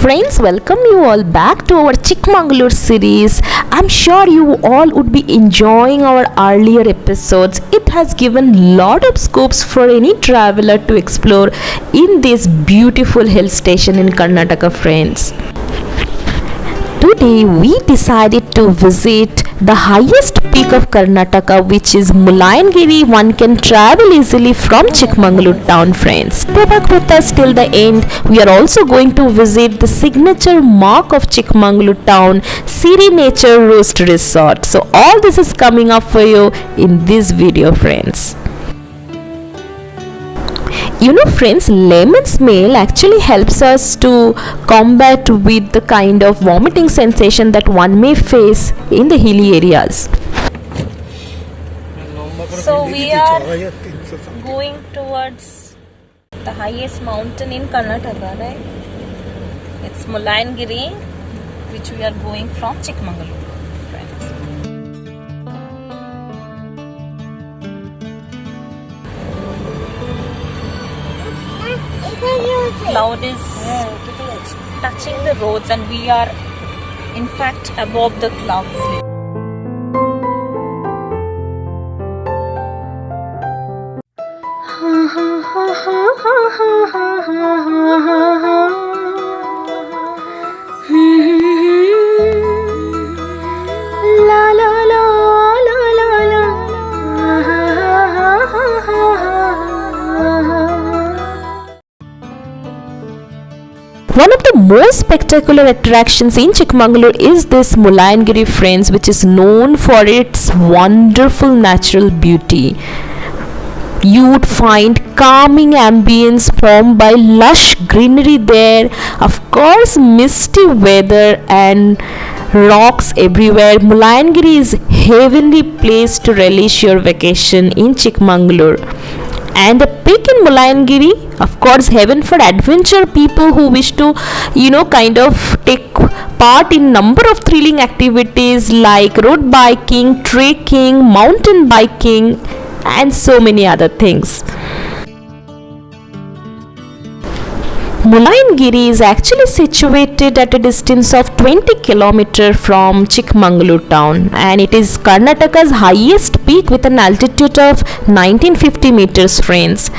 Friends, welcome you all back to our Chikmagalur series. I'm sure you all would be enjoying our earlier episodes. It has given lot of scopes for any traveler to explore in this beautiful hill station in Karnataka, friends. Today we decided to visit the highest peak of Karnataka, which is Mullayanagiri. One can travel easily from Chikmagalur town, friends. Stay back with us till the end. We are also going to visit the signature mark of Chikmagalur town, Siri Nature Roost Resort. So all this is coming up for you in this video, friends. You know, friends, lemon smell actually helps us to combat with the kind of vomiting sensation that one may face in the hilly areas. So we are going towards the highest mountain in Karnataka, right? It's Mullayanagiri, which we are going from Chikmagalur. Cloud is touching the roads and we are in fact above the clouds. La la la la la la. One of the most spectacular attractions in Chikmagalur is this Mullayanagiri, friends, which is known for its wonderful natural beauty. You would find calming ambience formed by lush greenery there, of course misty weather and rocks everywhere. Mullayanagiri is heavenly place to relish your vacation in Chikmagalur. And the peak in Mullayanagiri, of course, heaven for adventure people who wish to, kind of take part in number of thrilling activities like road biking, trekking, mountain biking, and so many other things. Mullayanagiri is actually situated at a distance of 20 km from Chikmagalur town, and it is Karnataka's highest peak with an altitude of 1950 meters, friends.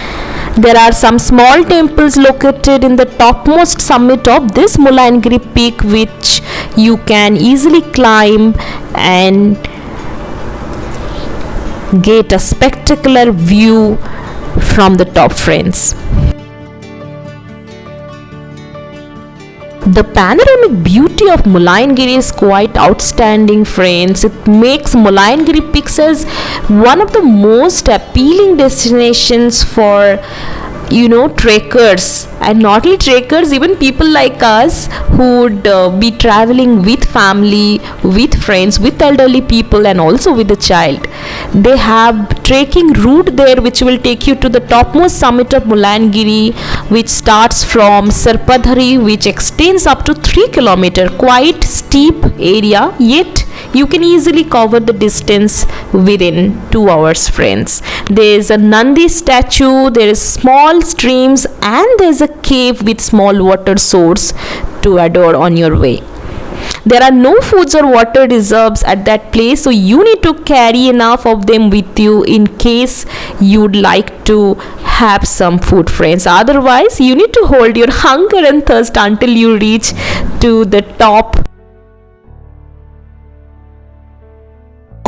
There are some small temples located in the topmost summit of this Mullayanagiri peak, which you can easily climb and get a spectacular view from the top, friends. The panoramic beauty of Mullayanagiri is quite outstanding, friends. It makes Mullayanagiri peaks as one of the most appealing destinations for trekkers, and not only trekkers, even people like us who would be traveling with family, with friends, with elderly people, and also with a child. They have trekking route there which will take you to the topmost summit of Mullayanagiri, which starts from Sarpadhari, which extends up to 3 km. Quite steep area, yet you can easily cover the distance within 2 hours, friends. There is a Nandi statue, there is small streams, and there is a cave with small water source to adore on your way. There are no foods or water reserves at that place, so you need to carry enough of them with you in case you'd like to have some food, friends. Otherwise, you need to hold your hunger and thirst until you reach to the top.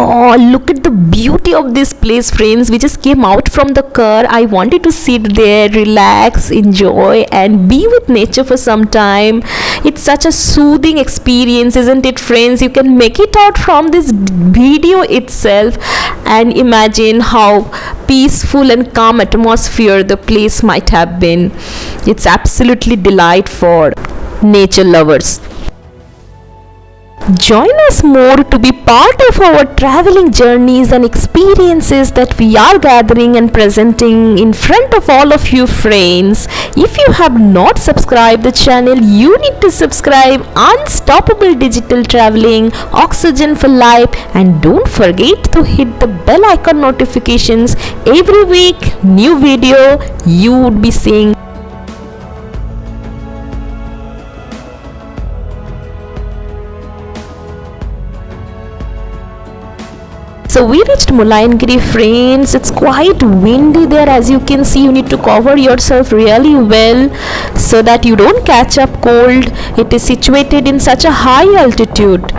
Oh, look at the beauty of this place, friends. We just came out from the car. I wanted to sit there, relax, enjoy, and be with nature for some time. It's such a soothing experience, isn't it, friends? You can make it out from this video itself and imagine how peaceful and calm atmosphere the place might have been. It's absolutely delight for nature lovers. Join us more to be part of our traveling journeys and experiences that we are gathering and presenting in front of all of you, friends. If you have not subscribed the channel, you need to subscribe. Unstoppable digital traveling, oxygen for life, and don't forget to hit the bell icon notifications. Every week, new video you would be seeing. So we reached Mullayanagiri, friends. It's quite windy there, as you can see. You need to cover yourself really well so that you don't catch up cold. It is situated in such a high altitude.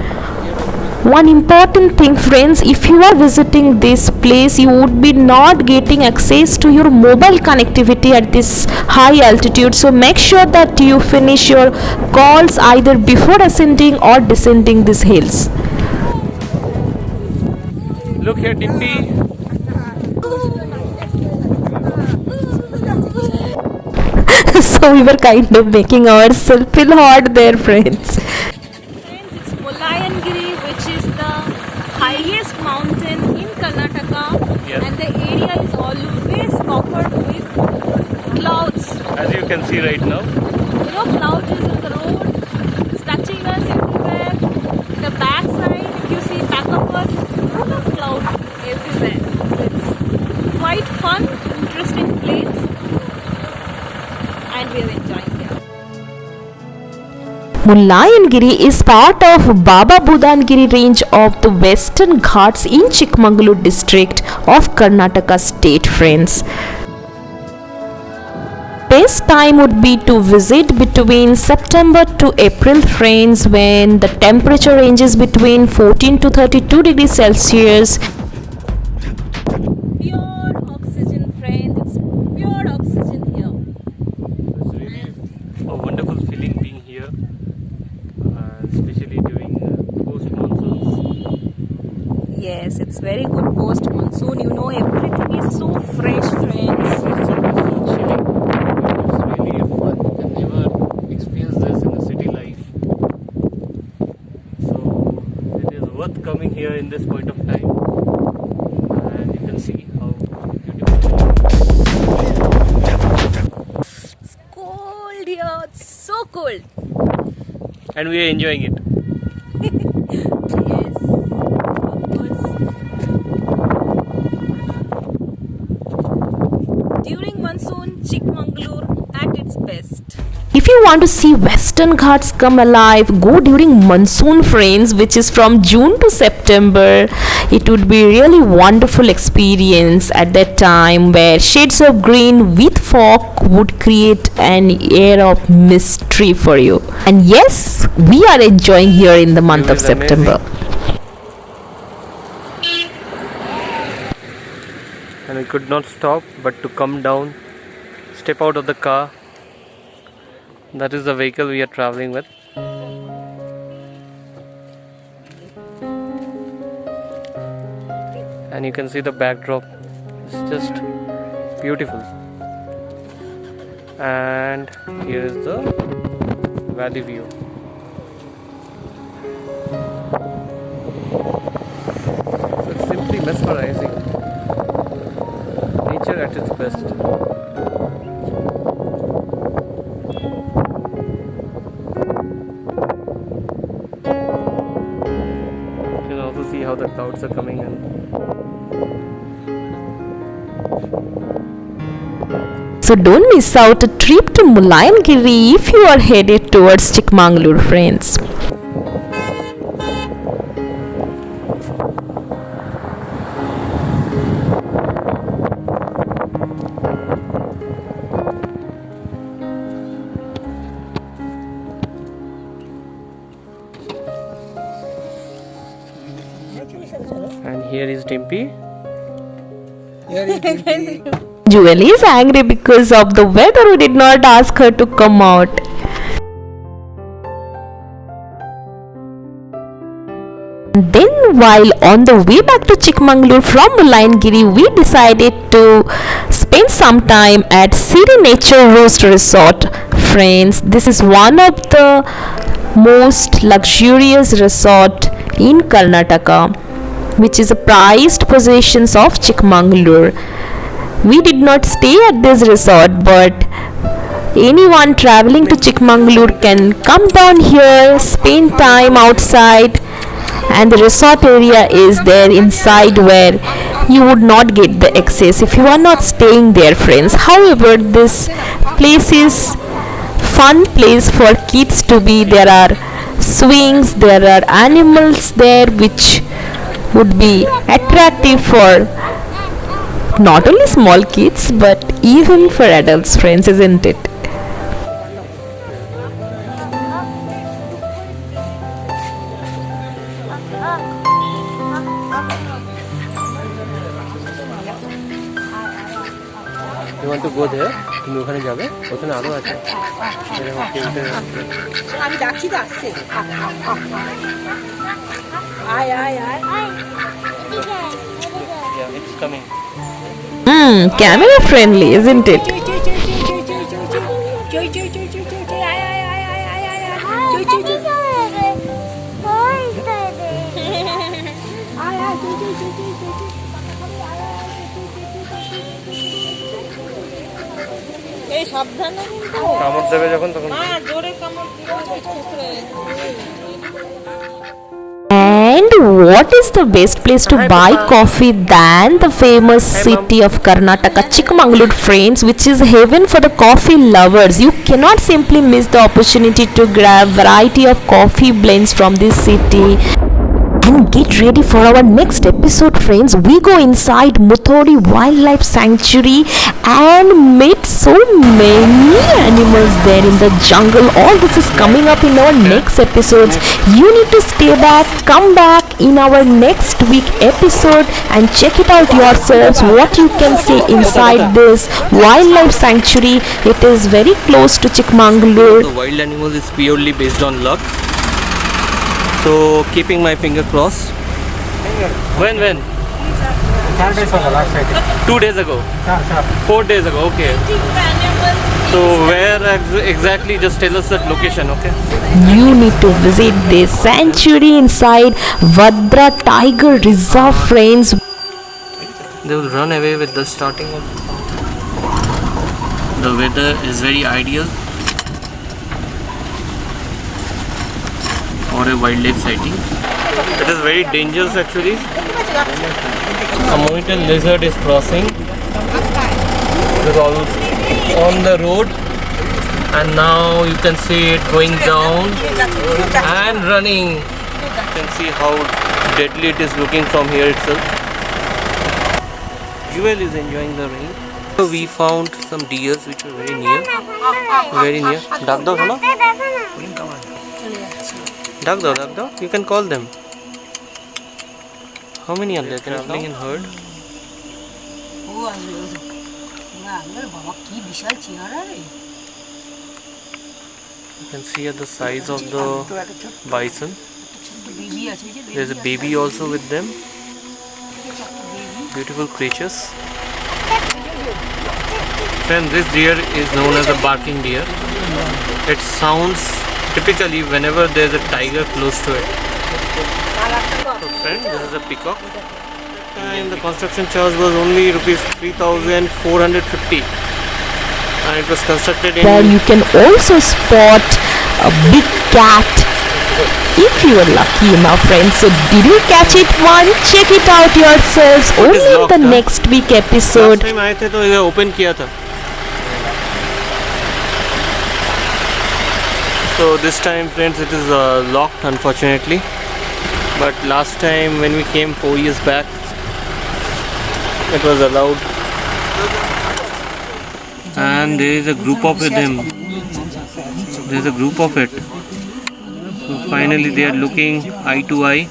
One important thing, friends, if you are visiting this place, you would be not getting access to your mobile connectivity at this high altitude. So make sure that you finish your calls either before ascending or descending these hills. Look here, Dimpy. So we were kind of making ourselves feel hot there, friends. Friends, it's Mullayanagiri, which is the highest mountain in Karnataka, Yes. and the area is always covered with clouds. As you can see right now. You know, clouds is on the road, it's touching us everywhere. The back side, if you see back of us, it's full of clouds everywhere. It's quite fun, interesting place, and we are enjoying here. Mullayanagiri is part of Baba Budangiri range of the Western Ghats in Chikmagalur district of Karnataka state, friends. Best time would be to visit between September to April, friends, when the temperature ranges between 14 to 32 degrees Celsius. Pure oxygen, friend. It's pure oxygen here. It's really a wonderful feeling being here, especially during post monsoons. Yes, it's very good post monsoon. You know, everything is so fresh, friends. It's always so chilling. It's really fun. You can never experience this in a city life. So it is worth coming here in this point of time. And you can see how beautiful it is. It's cold here. It's so cold. And we are enjoying it. Yes, of course. During monsoon, Chikmagalur at its best. If you want to see Western Ghats come alive, go during monsoon, friends, which is from June to September. It would be really wonderful experience at that time, where shades of green with fog would create an air of mystery for you. And yes, we are enjoying here in the month It of was September. And we could not stop but to come down, step out of the car. That is the vehicle we are traveling with. And you can see the backdrop. It's just beautiful. And here is the valley view. So it's simply mesmerizing. Nature at its best. You can also see how the clouds are coming in. So don't miss out a trip to Mullayanagiri if you are headed towards Chikmagalur, friends. And here is Dimpy. Julie is angry because of the weather. We did not ask her to come out. Then while on the way back to Chikmagalur from Mullayanagiri, we decided to spend some time at Siri Nature Roost Resort. Friends, this is one of the most luxurious resort in Karnataka, which is a prized possessions of Chikmagalur. We did not stay at this resort, but anyone traveling to Chikmagalur can come down here, spend time outside, and the resort area is there inside where you would not get the access if you are not staying there, friends. However, this place is fun place for kids to be. There are swings, there are animals there which would be attract activity for not only small kids but even for adults, friends, isn't it? You want to go there? তুমি ওখানে যাবে? ওখানে আলো আছে। আমি ডাকছি তো আসছে। আয় আয় আয়। Yeah, it's coming. Camera friendly, isn't it? এই সাবধানে কিন্তু কামড় দেবে যখন তখন হ্যাঁ জোরে কামড় দিও। And what is the best place to buy coffee than the famous city of Karnataka, Chikmagalur, friends, which is heaven for the coffee lovers. You cannot simply miss the opportunity to grab variety of coffee blends from this city. And get ready for our next episode, friends. We go inside Mullayanagiri Wildlife Sanctuary and meet so many animals there in the jungle. All this is coming up in our next episodes. You need to stay back, come back in our next week episode and check it out yourselves what you can see inside this wildlife sanctuary. It is very close to Chikmagalur. the wild animals is purely based on luck. So keeping my finger crossed. When? 4 days ago, last Friday. 2 days ago. 4 days ago. Okay. So where exactly? Just tell us that location. Okay. You need to visit this sanctuary inside Vadra Tiger Reserve, friends. They will run away with the starting of. The weather is very ideal for a wildlife sighting. It is very dangerous actually. A monitor lizard is crossing. It is all on the road, and now you can see it going down and running. You can see how deadly it is looking from here itself. Jewel is enjoying the rain. So we found some deers which were very near. Very near. Duck dog, no? Duck dog. You can call them. How many are there? Traveling in herd. You can see at the size of the bison. There's a baby also with them. Beautiful creatures. Friends, this deer is known as a barking deer. It sounds typically whenever there's a tiger close to it. So friend, this is a peacock. And the construction charge was only rupees 3,450. And it was constructed in. There you can also spot a big cat if you are lucky enough, friends. So did you catch it one? Check it out yourselves only in the next week episode. Last time आए थे तो ये open किया था. So this time, friends, it is locked unfortunately. But last time when we came 4 years back, it was allowed. And there is a group of them. There is a group of it. So finally they are looking eye to eye.